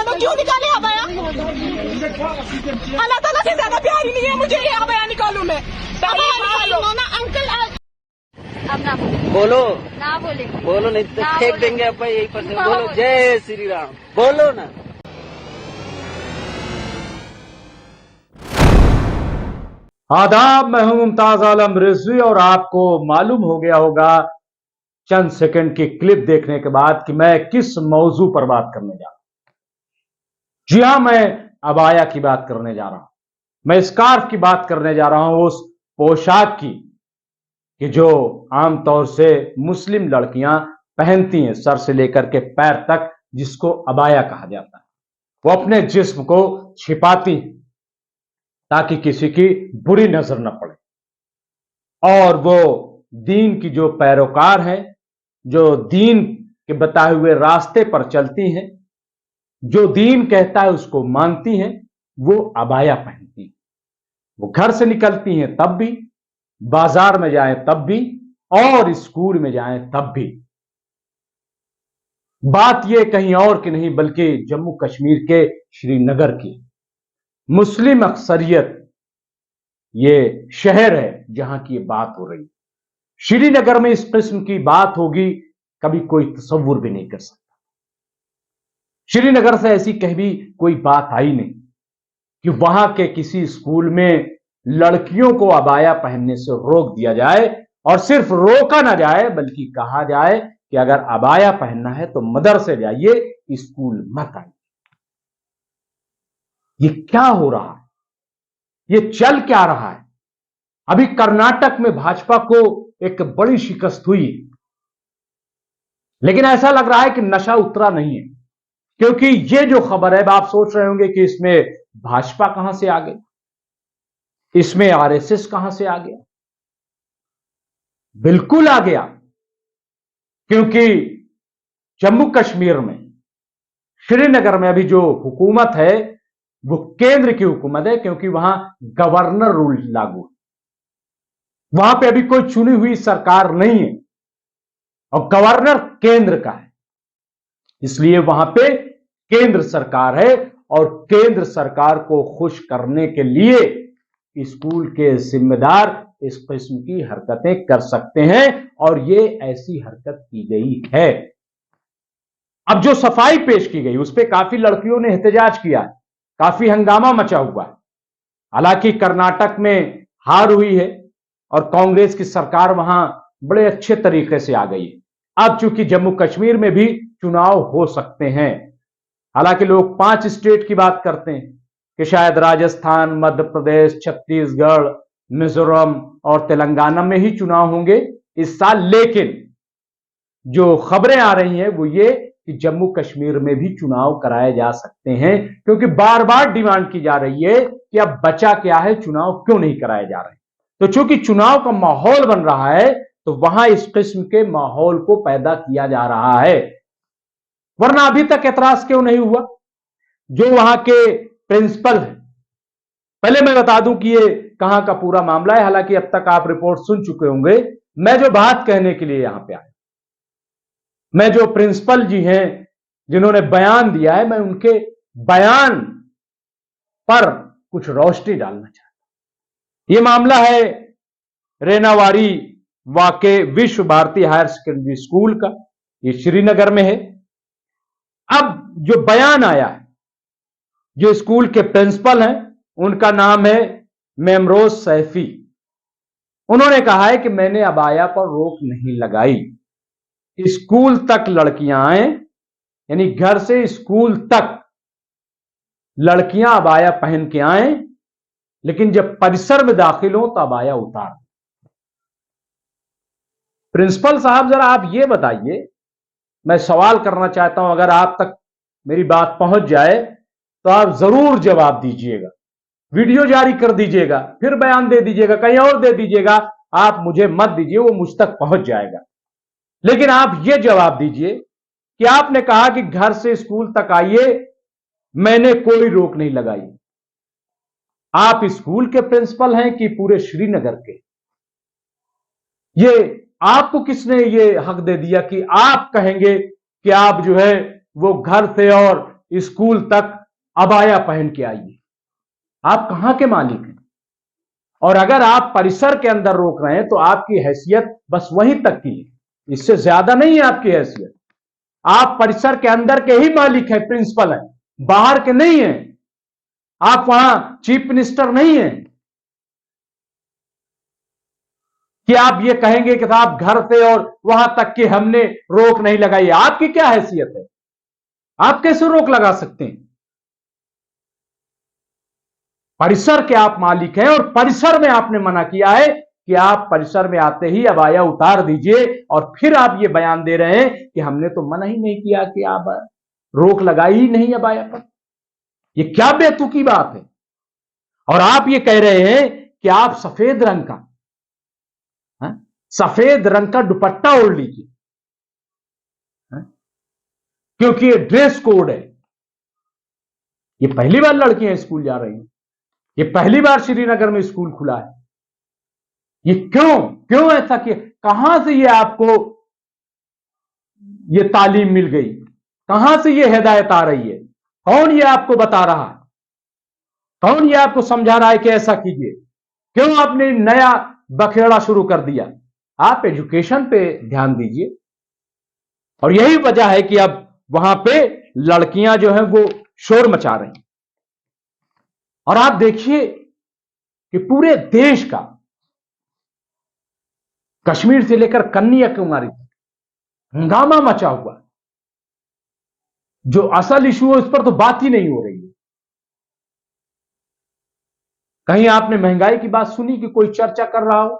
निकालो, क्यों निकाले अबाया? अल्लाह ताला से ज्यादा प्यार ही नहीं है मुझे, ये अबाया निकालूं मैं? अंकल अब ना बोलो ना बोले, बोलो, नहीं तो फेंक देंगे अब यही पर से। बोलो जय श्री राम, बोलो ना। आदाब, मैं हूं मुमताज आलम रिजवी और आपको मालूम हो गया होगा चंद सेकंड की क्लिप देखने के बाद कि मैं किस मौजू पर बात करने जा रहा हूं। जी हां, मैं अबाया की बात करने जा रहा हूं। मैं स्कार्फ की बात करने जा रहा हूं, उस पोशाक की कि जो आमतौर से मुस्लिम लड़कियां पहनती हैं, सर से लेकर के पैर तक, जिसको अबाया कहा जाता है। वो अपने जिस्म को छिपाती हैं ताकि किसी की बुरी नजर न पड़े। और वो दीन की जो पैरोकार हैं, जो दीन के बताए हुए रास्ते पर चलती हैं, जो दीन कहता है उसको मानती हैं, वो अबाया पहनती हैं। वो घर से निकलती हैं तब भी, बाजार में जाएं तब भी, और स्कूल में जाएं तब भी। बात यह कहीं और की नहीं बल्कि जम्मू कश्मीर के श्रीनगर की। मुस्लिम अक्सरियत ये शहर है जहां की बात हो रही। श्रीनगर में इस किस्म की बात होगी, कभी कोई तसव्वुर भी नहीं कर सकता। श्रीनगर से ऐसी कभी कोई बात आई नहीं कि वहां के किसी स्कूल में लड़कियों को अबाया पहनने से रोक दिया जाए, और सिर्फ रोका ना जाए बल्कि कहा जाए कि अगर अबाया पहनना है तो मदरसे जाइए, स्कूल मत आइए। ये क्या हो रहा है? ये चल क्या रहा है? अभी कर्नाटक में भाजपा को एक बड़ी शिकस्त हुई, लेकिन ऐसा लग रहा है कि नशा उतरा नहीं है। क्योंकि ये जो खबर है, आप सोच रहे होंगे कि इसमें भाजपा कहां से आ गई, इसमें आरएसएस कहां से आ गया? बिल्कुल आ गया, क्योंकि जम्मू कश्मीर में, श्रीनगर में अभी जो हुकूमत है वो केंद्र की हुकूमत है, क्योंकि वहां गवर्नर रूल लागू है। वहां पे अभी कोई चुनी हुई सरकार नहीं है और गवर्नर केंद्र का है, इसलिए वहां पे केंद्र सरकार है। और केंद्र सरकार को खुश करने के लिए स्कूल के जिम्मेदार इस किस्म की हरकतें कर सकते हैं, और ये ऐसी हरकत की गई है। अब जो सफाई पेश की गई उस पर काफी लड़कियों ने एहतजाज किया है, काफी हंगामा मचा हुआ है। हालांकि कर्नाटक में हार हुई है और कांग्रेस की सरकार वहां बड़े अच्छे तरीके से आ गई है। अब चूंकि जम्मू कश्मीर में भी चुनाव हो सकते हैं, हालांकि लोग 5 स्टेट की बात करते हैं कि शायद राजस्थान, मध्य प्रदेश, छत्तीसगढ़, मिजोरम और तेलंगाना में ही चुनाव होंगे इस साल। लेकिन जो खबरें आ रही हैं वो ये कि जम्मू कश्मीर में भी चुनाव कराए जा सकते हैं, क्योंकि बार बार डिमांड की जा रही है कि अब बचा क्या है, चुनाव क्यों नहीं कराए जा रहे। तो चूंकि चुनाव का माहौल बन रहा है तो वहां इस किस्म के माहौल को पैदा किया जा रहा है। वरना अभी तक एतराज क्यों नहीं हुआ? जो वहां के प्रिंसिपल हैं, पहले मैं बता दूं कि ये कहां का पूरा मामला है, हालांकि अब तक आप रिपोर्ट सुन चुके होंगे। मैं जो बात कहने के लिए यहां पे आया, मैं जो प्रिंसिपल जी हैं जिन्होंने बयान दिया है, मैं उनके बयान पर कुछ रोशनी डालना चाहता हूं। यह मामला है रेनावाड़ी वाके विश्व भारती हायर सेकेंडरी स्कूल का, ये श्रीनगर में है। अब जो बयान आया है, जो स्कूल के प्रिंसिपल हैं उनका नाम है मेमरोज सैफी। उन्होंने कहा है कि मैंने अबाया पर रोक नहीं लगाई, स्कूल तक लड़कियां आए, यानी घर से स्कूल तक लड़कियां अबाया पहन के आए, लेकिन जब परिसर में दाखिल हो तो अबाया उतार। प्रिंसिपल साहब, जरा आप ये बताइए, मैं सवाल करना चाहता हूं, अगर आप तक मेरी बात पहुंच जाए तो आप जरूर जवाब दीजिएगा, वीडियो जारी कर दीजिएगा, फिर बयान दे दीजिएगा, कहीं और दे दीजिएगा, आप मुझे मत दीजिए, वो मुझ तक पहुंच जाएगा। लेकिन आप ये जवाब दीजिए कि आपने कहा कि घर से स्कूल तक आइए, मैंने कोई रोक नहीं लगाई। आप स्कूल के प्रिंसिपल हैं कि पूरे श्रीनगर के? ये आपको किसने ये हक दे दिया कि आप कहेंगे कि आप जो है वो घर से और स्कूल तक अबाया पहन के आइए। आप कहां के मालिक हैं? और अगर आप परिसर के अंदर रोक रहे हैं तो आपकी हैसियत बस वहीं तक की है, इससे ज्यादा नहीं है आपकी हैसियत। आप परिसर के अंदर के ही मालिक हैं, प्रिंसिपल हैं, बाहर के नहीं हैं। आप वहां चीफ मिनिस्टर नहीं हैं कि आप ये कहेंगे कि साहब घर से और वहां तक कि हमने रोक नहीं लगाई। आपकी क्या हैसियत है? आप कैसे रोक लगा सकते हैं? परिसर के आप मालिक हैं और परिसर में आपने मना किया है कि आप परिसर में आते ही अबाया उतार दीजिए, और फिर आप ये बयान दे रहे हैं कि हमने तो मना ही नहीं किया, कि आप रोक लगाई ही नहीं अबाया पर। ये क्या बेतुकी बात है? और आप ये कह रहे हैं कि आप सफेद रंग का सफेद रंग का दुपट्टा ओढ़ लीजिए, क्योंकि ये ड्रेस कोड है। ये पहली बार लड़कियां स्कूल जा रही हैं, ये पहली बार श्रीनगर में स्कूल खुला है। ये क्यों क्यों ऐसा किया? कहां से ये आपको ये तालीम मिल गई? कहां से ये हिदायत आ रही है? कौन ये आपको बता रहा है? कौन ये आपको समझा रहा है कि ऐसा कीजिए? क्यों आपने नया बखेड़ा शुरू कर दिया? आप एजुकेशन पे ध्यान दीजिए। और यही वजह है कि अब वहां पे लड़कियां जो हैं वो शोर मचा रही हैं। और आप देखिए कि पूरे देश का, कश्मीर से लेकर कन्याकुमारी तक हंगामा मचा हुआ है। जो असल इशू है उस पर तो बात ही नहीं हो रही है। कहीं आपने महंगाई की बात सुनी कि कोई चर्चा कर रहा हो?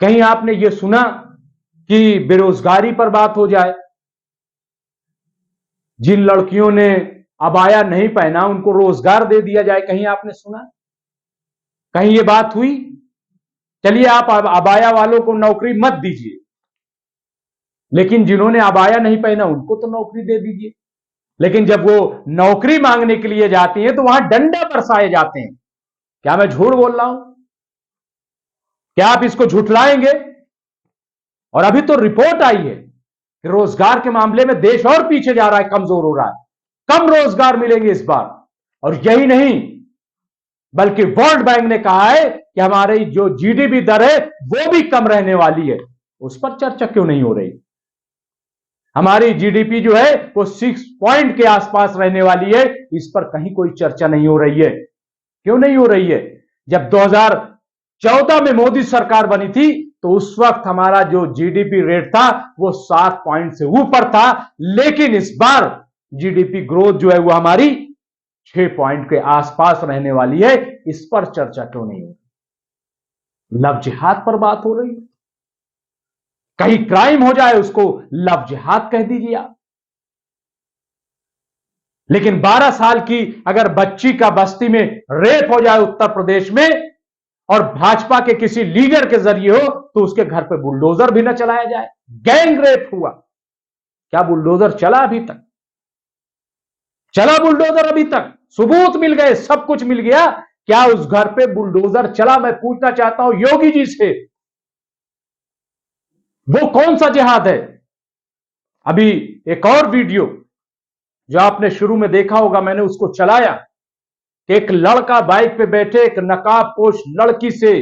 कहीं आपने यह सुना कि बेरोजगारी पर बात हो जाए? जिन लड़कियों ने अबाया नहीं पहना उनको रोजगार दे दिया जाए, कहीं आपने सुना? कहीं यह बात हुई? चलिए, आप अबाया वालों को नौकरी मत दीजिए, लेकिन जिन्होंने अबाया नहीं पहना उनको तो नौकरी दे दीजिए। लेकिन जब वो नौकरी मांगने के लिए जाती हैं तो वहां डंडा बरसाए जाते हैं। क्या मैं झूठ बोल रहा हूं? क्या आप इसको झुठलाएंगे? और अभी तो रिपोर्ट आई है कि रोजगार के मामले में देश और पीछे जा रहा है, कमजोर हो रहा है। कम रोजगार मिलेंगे इस बार। और यही नहीं, बल्कि वर्ल्ड बैंक ने कहा है कि हमारी जो जीडीपी दर है वो भी कम रहने वाली है। उस पर चर्चा क्यों नहीं हो रही? हमारी जीडीपी जो है वो 6 पॉइंट के आसपास रहने वाली है, इस पर कहीं कोई चर्चा नहीं हो रही है। क्यों नहीं हो रही है? जब 2014 में मोदी सरकार बनी थी तो उस वक्त हमारा जो जीडीपी रेट था वो 7 पॉइंट से ऊपर था, लेकिन इस बार जीडीपी ग्रोथ जो है वो हमारी 6 पॉइंट के आसपास रहने वाली है। इस पर चर्चा क्यों नहीं हो रही? लव जिहाद पर बात हो रही है। कहीं क्राइम हो जाए उसको लव जिहाद कह दीजिए आप। लेकिन 12 साल की अगर बच्ची का बस्ती में रेप हो जाए उत्तर प्रदेश में, और भाजपा के किसी लीडर के जरिए हो, तो उसके घर पे बुलडोजर भी न चलाया जाए। गैंग रेप हुआ, क्या बुलडोजर चला अभी तक? चला बुलडोजर अभी तक? सबूत मिल गए, सब कुछ मिल गया, क्या उस घर पे बुलडोजर चला? मैं पूछना चाहता हूं योगी जी से, वो कौन सा जिहाद है? अभी एक और वीडियो जो आपने शुरू में देखा होगा, मैंने उसको चलाया कि एक लड़का बाइक पे बैठे एक नकाबपोश लड़की से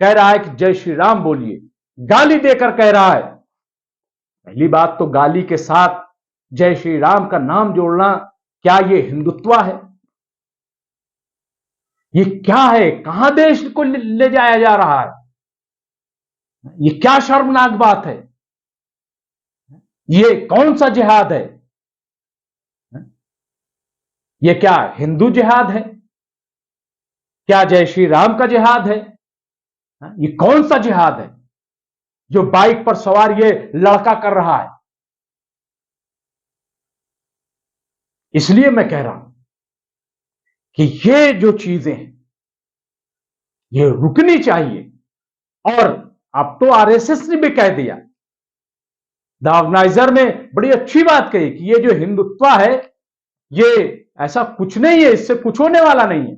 कह रहा है कि जय श्री राम बोलिए, गाली देकर कह रहा है। पहली बात तो गाली के साथ जय श्री राम का नाम जोड़ना, क्या ये हिंदुत्व है? ये क्या है? कहां देश को ले जाया जा रहा है? ये क्या शर्मनाक बात है? ये कौन सा जिहाद है? ये क्या हिंदू जिहाद है? क्या जय श्री राम का जिहाद है? ये कौन सा जिहाद है जो बाइक पर सवार ये लड़का कर रहा है? इसलिए मैं कह रहा हूं कि ये जो चीजें हैं ये रुकनी चाहिए। और अब तो आरएसएस ने भी कह दिया, द ऑर्गेनाइजर में बड़ी अच्छी बात कही कि ये जो हिंदुत्व है ये ऐसा कुछ नहीं है, इससे कुछ होने वाला नहीं है।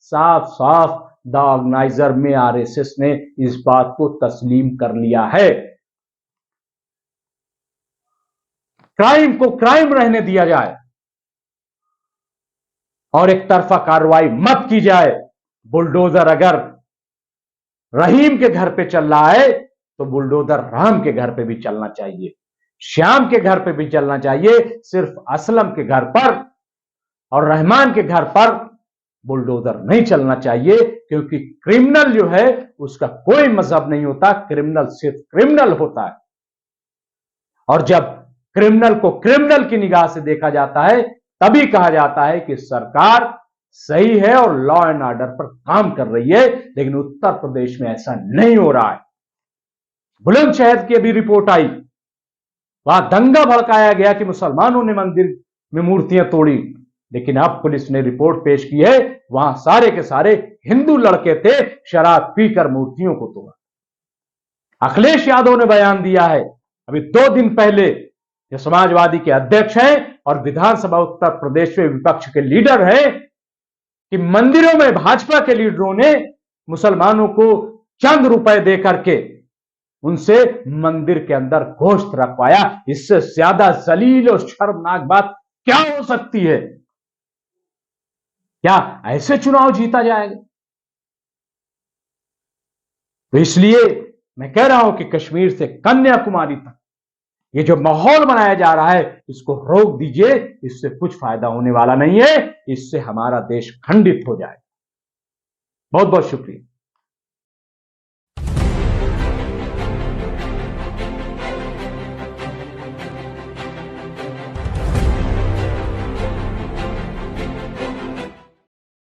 साफ साफ द ऑर्गेनाइजर में आरएसएस ने इस बात को तस्लीम कर लिया है। क्राइम को क्राइम रहने दिया जाए, और एक तरफा कार्रवाई मत की जाए। बुलडोजर अगर रहीम के घर पे चल रहा है तो बुलडोजर राम के घर पे भी चलना चाहिए, श्याम के घर पे भी चलना चाहिए। सिर्फ असलम के घर पर और रहमान के घर पर बुलडोजर नहीं चलना चाहिए, क्योंकि क्रिमिनल जो है उसका कोई मजहब नहीं होता, क्रिमिनल सिर्फ क्रिमिनल होता है। और जब क्रिमिनल को क्रिमिनल की निगाह से देखा जाता है तभी कहा जाता है कि सरकार सही है और लॉ एंड ऑर्डर पर काम कर रही है। लेकिन उत्तर प्रदेश में ऐसा नहीं हो रहा है। बुलंदशहर की अभी रिपोर्ट आई, वहां दंगा भड़काया गया कि मुसलमानों ने मंदिर में मूर्तियां तोड़ी, लेकिन अब पुलिस ने रिपोर्ट पेश की है वहां सारे के सारे हिंदू लड़के थे, शराब पीकर मूर्तियों को तोड़ा। अखिलेश यादव ने बयान दिया है अभी 2 दिन पहले, जो समाजवादी के अध्यक्ष हैं और विधानसभा उत्तर प्रदेश में विपक्ष के लीडर हैं, कि मंदिरों में भाजपा के लीडरों ने मुसलमानों को चंद रुपए देकर के उनसे मंदिर के अंदर गोश्त रखवाया। इससे ज्यादा जलील और शर्मनाक बात क्या हो सकती है? क्या ऐसे चुनाव जीता जाएगा? तो इसलिए मैं कह रहा हूं कि कश्मीर से कन्याकुमारी तक ये जो माहौल बनाया जा रहा है इसको रोक दीजिए। इससे कुछ फायदा होने वाला नहीं है, इससे हमारा देश खंडित हो जाएगा। बहुत बहुत शुक्रिया।